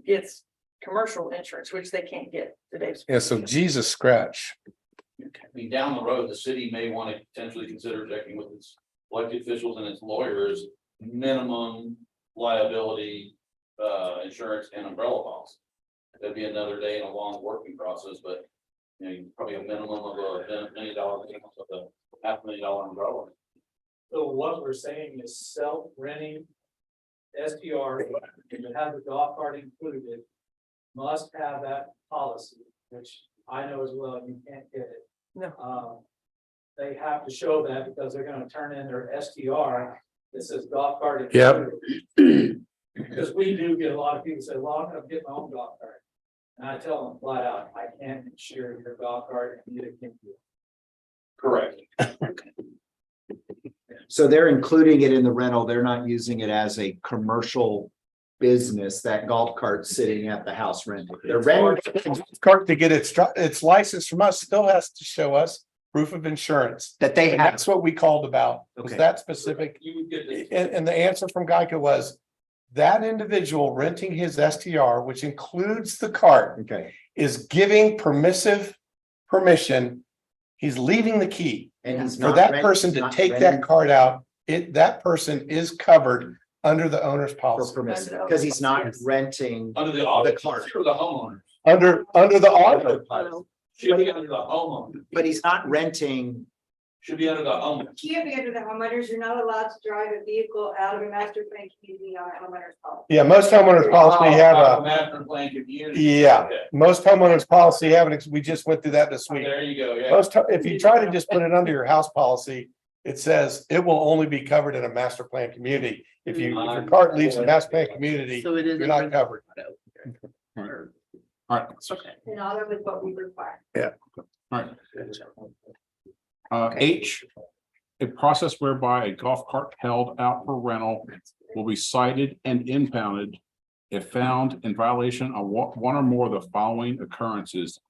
gets commercial insurance, which they can't get today. yeah, so Jesus scratch. I mean, down the road, the city may want to potentially consider checking with its elected officials and its lawyers, minimum liability, insurance and umbrella policy. That'd be another day in a long working process, but you know, probably a minimum of $1 million, of a $500,000 umbrella. So what we're saying is self-renting STR, if it has a golf cart included, must have that policy, which I know as well, you can't get it. No. They have to show that because they're gonna turn in their STR that says golf cart. Yep. included. Because we do get a lot of people say, well, I'm gonna get my own golf cart. And I tell them flat out, I can't insure your golf cart, and neither can you. Correct. So they're including it in the rental. They're not using it as a commercial business, that golf cart sitting at the house rented. They're renting Cart to get its license from us still has to show us proof of insurance. that they And have. that's what we called about, was Okay. that specific. You would get this. And the answer from Geico was that individual renting his STR, which includes the cart, Okay, is giving permission. He's leaving the key and he's for not. that rent- person he's to not take renting that cart out. That person is covered under the owner's For policy, permission, because he's not renting. Under the auto The cart. or the homeowner. under the auto. Should be under the homeowner. But he's not renting. Should be under the homeowner. Can't be under the homeowners, you're not allowed to drive a vehicle out of a master plan community on a homeowner's policy. Yeah, most homeowners policy have a, Master plan community. yeah, Okay. most homeowners policy have it. We just went through that this week. There you go, yeah. If you try to just put it under your house policy, it says it will only be covered in a master plan community. If your cart leaves a master plan community, So it is. you're not covered. All right, Okay. And auto is what we require. H, a process whereby a golf cart held out for rental will be cited and impounded if found in violation of one or more of the following occurrences.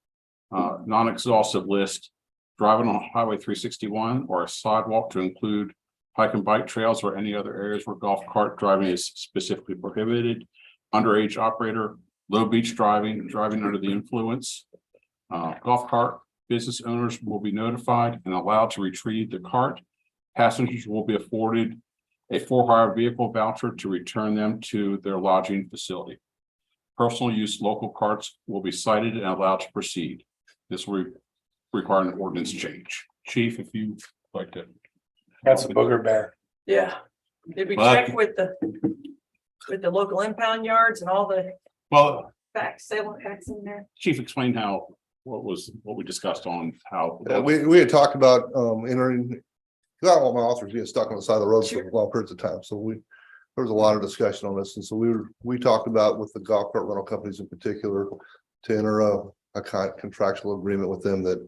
Non-exhaustive list, driving on Highway 361 or a sidewalk to include hike and bike trails or any other areas where golf cart driving is specifically prohibited. Underage operator, low beach driving, driving under the influence. Golf cart business owners will be notified and allowed to retrieve the cart. Passengers will be afforded a for-hire vehicle voucher to return them to their lodging facility. Personal use local carts will be cited and allowed to proceed. This will require an ordinance change. Chief, if you'd like to. That's a booger bear. Yeah. Did we Well, check with the local impound yards and all the Well, facts, salient facts in there? Chief explained what we discussed on how. We had talked about entering, because I don't want my officers being stuck on the side of the road for long periods of time, so there was a lot of discussion on this, and so we talked about with the golf cart rental companies in particular to enter a contractual agreement with them that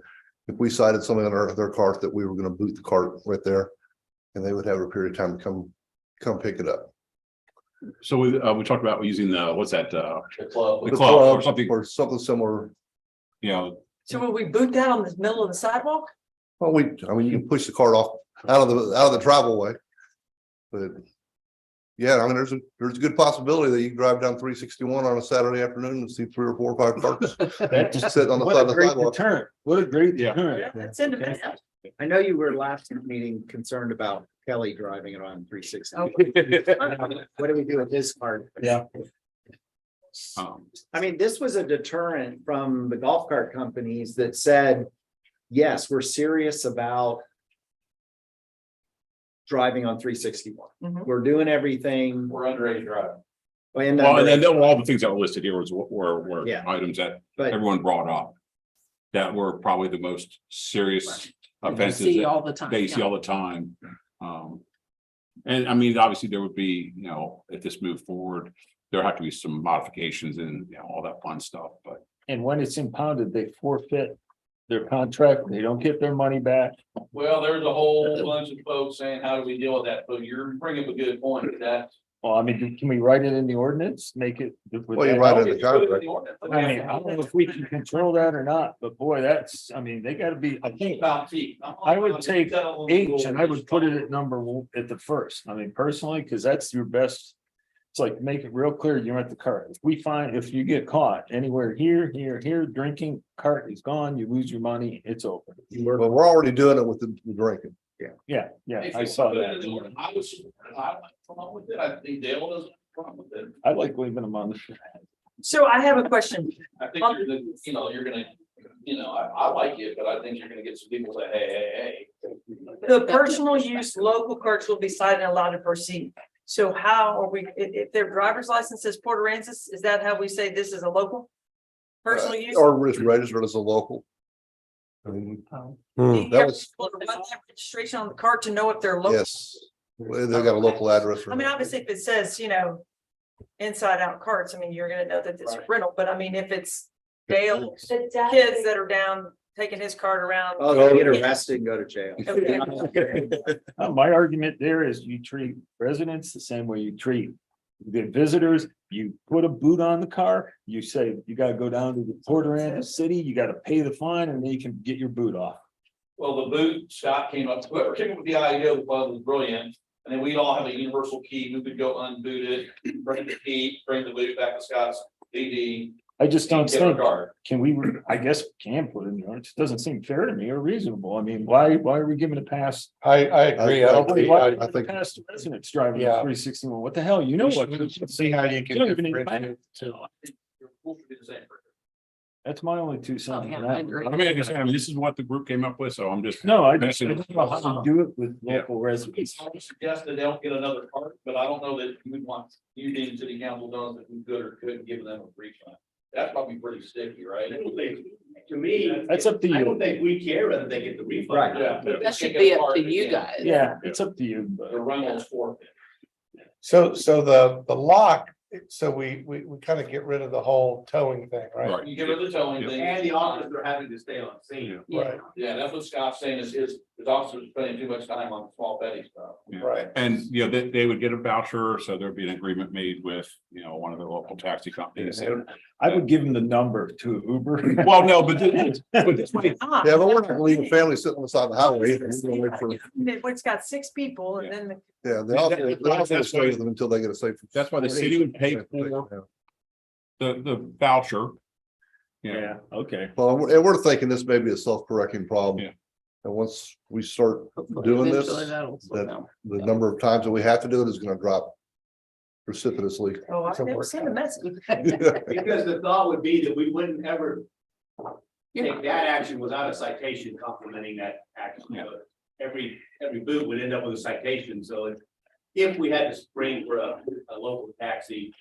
if we cited something on their cart, that we were gonna boot the cart right there, and they would have a period of time to come pick it up. So we talked about using what's that, The club. The club or something. Or something similar. you know, So will we boot that on the middle of the sidewalk? Well, you can push the cart off out of the travel way. But yeah, I mean, there's a good possibility that you can drive down 361 on a Saturday afternoon and see 3 or 4 or 5 carts just sitting on the side of the sidewalk. Deterrent. What a great Yeah. deterrent. That's independent. I know you were last meeting concerned about Kelly driving it on 360. Oh. What do we do with his cart? Yeah. I mean, this was a deterrent from the golf cart companies that said, yes, we're serious about driving on 361. Mhm. We're doing everything. We're underage driving. And well, and then all the things that were listed here were Yeah. items that But everyone brought up. That were probably the most serious You offenses see that all the time. they see all the time. And I mean, obviously, there would be, if this moved forward, there have to be some modifications and, all that fun stuff, but. And when it's impounded, they forfeit their contract. They don't get their money back. Well, there's a whole bunch of folks saying, how do we deal with that? But you're bringing up a good point, that. Well, I mean, can we write it in the ordinance? Make it. would Well, you that write help? it in the contract. I mean, I don't know if we can control that or not, but boy, they gotta be, I think. I would take H and I would put it at at the first. I mean, personally, because that's your best. It's like, make it real clear you're at the cart. If you get caught anywhere here, drinking, cart is gone, you lose your money, it's over. But we're already doing it with the drinking. Yeah, I saw that. I was, I went with it. I think Dale doesn't have a problem with it. I like leaving them on the. So I have a question. I think you're gonna, I like it, but I think you're gonna get some people say, hey. The personal use local carts will be cited and allowed to proceed. So how are we, if their driver's license says Port Aransas, is that how we say this is a local? Personal use? Or it's registered as a local. I mean, Do you that ever was- run that registration on the cart to know if they're local? yes, they got a local address. I mean, obviously, if it says, inside out carts, I mean, you're gonna know that it's a rental, but I mean, if it's Dale The debt kids that are down taking his cart around. Oh, they get arrested and go to jail. Okay. My argument there is you treat residents the same way you treat the visitors. You put a boot on the car, you say you gotta go down to the Port Aransas City, you gotta pay the fine, and then you can get your boot off. Well, the boot, Scott came up, whoever came up with the idea was brilliant. And then we'd all have a universal key. We could go unboot it, bring the key, bring the boot back to Scott's DD. I just don't Get our think, card. can we, I guess, can put in there, it just doesn't seem fair to me or reasonable. I mean, why are we giving a pass? I agree. I- Why I think- pass the residents driving Yeah. 361? What the hell? You know what? See how you You don't even need to differentiate. Your rules should be the same for That's my only 2 cents. Oh, yeah, on I that. agree. I mean, this is what the group came up with, so I'm just. No, I don't know how to do it with Yeah. local residents. I would suggest that they don't get another card, but I don't know that you would want, you being city council knows that we could or couldn't give them a refund. That's probably pretty sticky, right? To me. That's up to I you. don't think we care whether they get the refund. Right. Yeah. but if That they should get be a up card, to they you can't. guys. Yeah, it's up to you, The but rental is forfeit. So the lock, so we kind of get rid of the whole towing thing, right? Right. You get rid of the towing Yeah. thing. And the officer having to stay on scene. Right, Yeah, that's what Scott's saying is his officers spending too much time on small petty stuff. right. And, you know, they would get a voucher, so there'd be an agreement made with, you know, one of the local taxi companies. I would give them the number to Uber. Well, no, but this way, Ah, Yeah, but we're not gonna leave a family sitting on the side of the highway. We're gonna wait for- It's got 6 people and then Yeah, they also will stay with them until they get a safe. that's why the city would pay for the voucher. You know, Yeah, okay. Well, and we're thinking this may be a self-correcting problem. Yeah. And once we start doing this, Eventually that'll slow that- down. the number of times that we have to do it is gonna drop precipitously. oh, I've never seen the message. Because the thought would be that we wouldn't ever Yeah. take that action without a citation complementing that action. Yeah. So every boot would end up with a citation, so if we had to spring for a local taxi.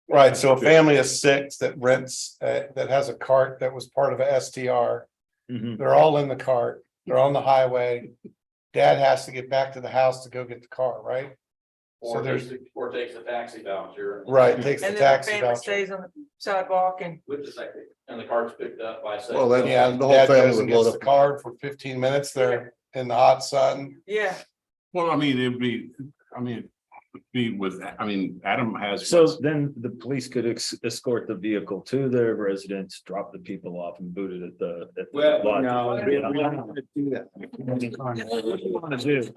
Right, so a family of 6 that rents, that has a cart that was part of a STR, Mhm. they're all in the cart, they're on the highway. Dad has to get back to the house to go get the car, right? So Or there's, takes the taxi voucher. right, takes the And then the taxi family voucher. stays on the sidewalk and With the citation, and the card's picked up by. Well, then- Yeah, The whole dad family goes and would load gets the up. card for 15 minutes, they're in the hot sun. yeah, well, I mean, it'd be, it'd be with, Adam has. So then the police could escort the vehicle to their residence, drop the people off and boot it at the. Well, lot. No, we Yeah. don't want to do that. What do you want to do?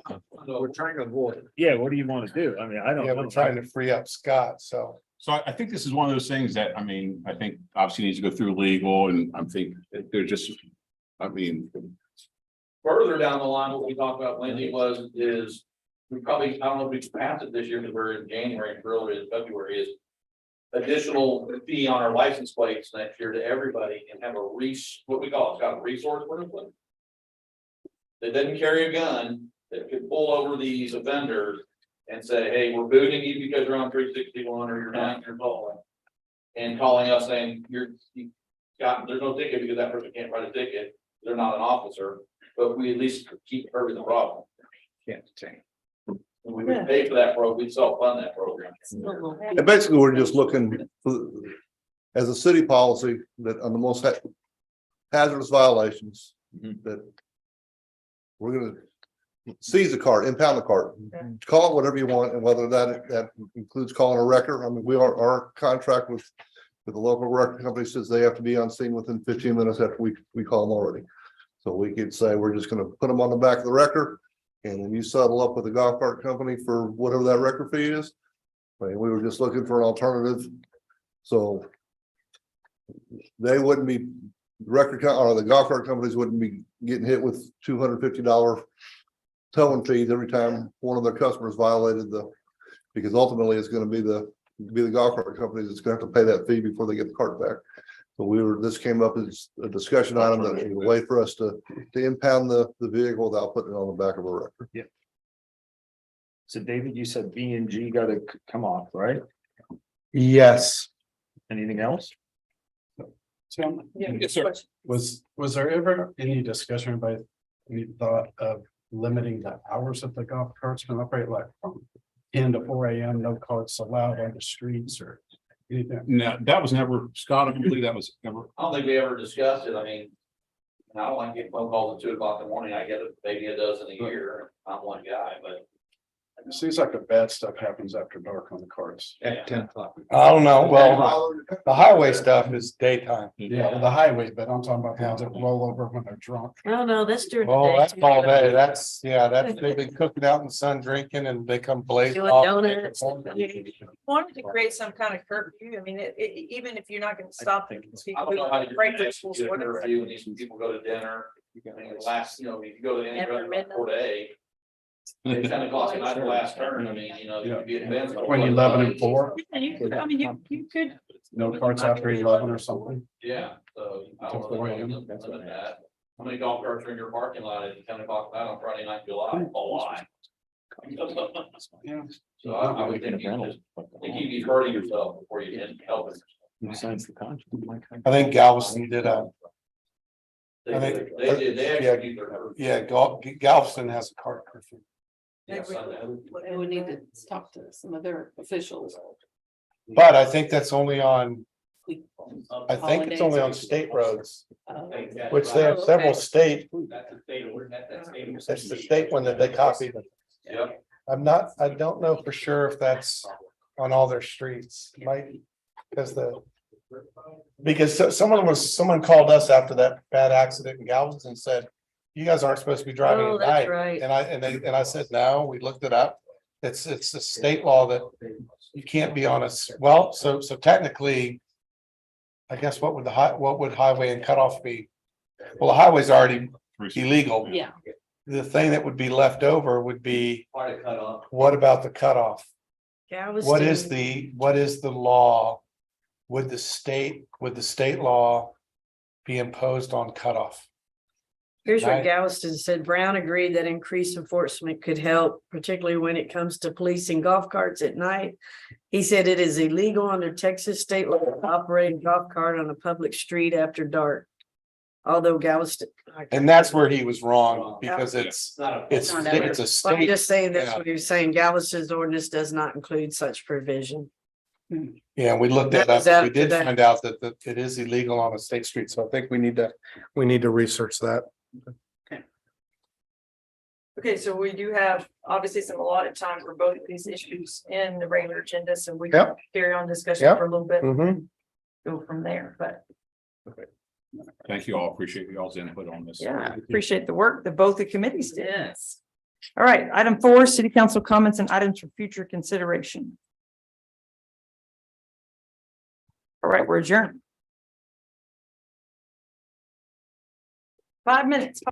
We're trying to avoid it. Yeah, what do you want to do? I mean, I don't Yeah, know. we're trying to free up Scott, so. So I think this is one of those things that, I think obviously needs to go through legal and I think they're just, Further down the line, what we talked about, Lindsay, is we probably, I don't know if we can pass it this year because we're in January, earlier in February, is additional fee on our license plates next year to everybody and have what we call, it's got a resource person. That doesn't carry a gun, that could pull over these offenders and say, hey, we're booting you because you're on 361 or you're 9 years old. And calling us saying, there's no ticket because that person can't write a ticket, they're not an officer, but we at least keep curbing the problem. Can't change. And we would pay for that program, we'd self-fund that program. And basically, we're just looking for, as a city policy, that on the most hazardous violations, Mhm. that we're gonna seize the cart, impound the cart, call it whatever you want, and whether that includes calling a wrecker. Our contract with the local wrecker company says they have to be on scene within 15 minutes after we call them already. So we could say, we're just gonna put them on the back of the wrecker, and then you settle up with the golf cart company for whatever that wrecker fee is. I mean, we were just looking for an alternative, so they wouldn't be, or the golf cart companies wouldn't be getting hit with $250 towing fees every time one of their customers violated because ultimately it's gonna be the golf cart companies that's gonna have to pay that fee before they get the cart back. So this came up as a discussion item, that is a way for us to impound the vehicle without putting it on the back of a wrecker. So David, you said B and G got to come off, right? Yes. Anything else? Tim, yeah. Yes, sir. was there ever any discussion about any thought of limiting the hours that the golf carts can operate, like from 10 to 4 a.m., no carts allowed on the streets or anything. No, that was never, Scott, I don't believe that was ever. I don't think we ever discussed it. I mean, I don't like getting phone calls at 2 o'clock in the morning. I get it, maybe a dozen a year. I'm one guy, but It seems like the bad stuff happens after dark on the carts. at 10 o'clock. I don't know. Well, the highway stuff is daytime. Yeah, well, the highway, but I'm talking about the ones that roll over when they're drunk. No, no, that's during the Oh, day. that's all day. That's, yeah, that's, they've been cooking out in the sun drinking and they come blazing Doing off. donuts. Wanted to create some kind of curfew. I mean, even if you're not gonna stop it. I don't know how you break the get rules, a whatever. curfew when these people go to dinner. I mean, the last, if you go to any After restaurant midnight. for day. It's 10 o'clock at night, the last turn. I mean, you could be advanced. Between 11 and 4, Yeah, you could, I mean, you could. no carts after 11 or something. Yeah, so I don't Till 4 know. a.m. Limit that. How many golf carts are in your parking lot at 10 o'clock at night on Friday night, July? A lot. Yeah. So I would think you'd be hurting yourself before you didn't help it. I think Galveston did They I did, think- they execute their. Galveston has a cart curfew. Yeah, Sunday. We would need to talk to some of their officials. But I think that's only on, We- I think it's only on state roads, Uh, which they have several state, That's the state of, that's state. that's the state one that they copied. Yep. I don't know for sure if that's on all their streets, might, because someone called us after that bad accident in Galveston and said, you guys aren't supposed to be driving Oh, at that's night. right. And I said, no, we looked it up. It's a state law that you can't be on well, so technically. I guess what would highway and cutoff be? Well, the highway's already illegal. Yeah, The thing that would be left over would be, Part of cut off. what about the cutoff? Galveston. What is the law? Would the state law be imposed on cutoff? Here's what Right. Galveston said. Brown agreed that increased enforcement could help, particularly when it comes to policing golf carts at night. He said it is illegal under Texas state law to operate a golf cart on a public street after dark. Although Galveston. And that's where he was wrong, because it's Not a I'm state, just saying that's yeah. what he was saying. Galveston's ordinance does not include such provision. yeah, we looked that That was up. We after did that. find out that it is illegal on a state street, so I think we need to research that. Okay, so we do have obviously some allotted time for both of these issues in the regular agenda, so we can Yep. carry on discussion Yep. for a little bit, Mhm. go from there, but Thank you all. Appreciate y'all's input on this. yeah, appreciate the work that both the committees did. yes. All right, item 4, city council comments and items for future consideration. All right, we're adjourned. 5 minutes.